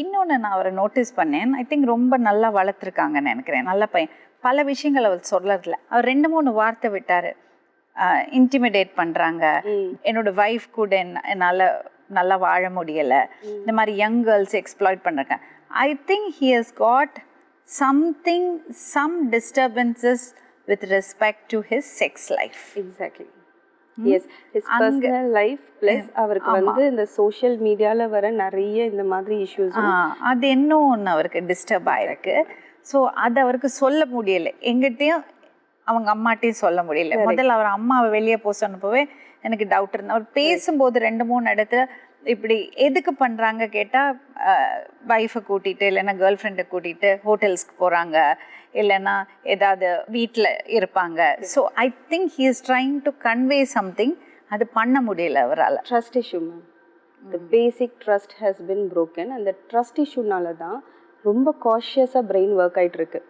இன்னொன்று நான் அவரை நோட்டீஸ் பண்ணேன். ஐ திங்க் ரொம்ப நல்லா வளர்த்துருக்காங்கன்னு நினைக்கிறேன். நல்ல பையன். பல விஷயங்கள் அவர் சொல்லறதில்ல. அவர் 2-3 வார்த்தை விட்டார். இன்டிமிடேட் பண்ணுறாங்க, என்னோட ஒய்ஃப் கூட என்னால் நல்லா வாழ முடியலை, இந்த மாதிரி யங் கேர்ள்ஸ் எக்ஸ்ப்ளாய்ட் பண்ணுறாங்க. I think he has got something, some disturbances with respect to his sex life. Exactly. Yes, his personal life plus அவருக்கு வந்து இந்த சோஷியல் மீடியால வர நிறைய இந்த மாதிரி இஷ்யூஸ் அது இன்னும் ஒன்று அவருக்கு டிஸ்டர்ப் ஆயிருக்கு. ஸோ அது அவருக்கு சொல்ல முடியலை, எங்கிட்டையும் அவங்க அம்மாட்டையும் சொல்ல முடியல. முதல்ல அவர் அம்மாவை வெளியே போக சொன்னப்போவே எனக்கு டவுட் இருந்தது. அவர் பேசும்போது 2-3 இடத்துல இப்படி எதுக்கு பண்ணுறாங்க கேட்டால், ஒய்ஃபை கூட்டிகிட்டு இல்லைன்னா கேர்ள் ஃப்ரெண்டை கூட்டிகிட்டு ஹோட்டல்ஸ்க்கு போகிறாங்க, இல்லைன்னா ஏதாவது வீட்டில் இருப்பாங்க. So I think he is trying to convey something. அது பண்ண முடியல அவரால். Trust issue ma'am, the basic trust has been broken. அந்த ட்ரஸ்ட் இஷ்யூனால தான் ரொம்ப காஷியஸாக பிரெயின் ஒர்க் ஆகிட்டு இருக்கு.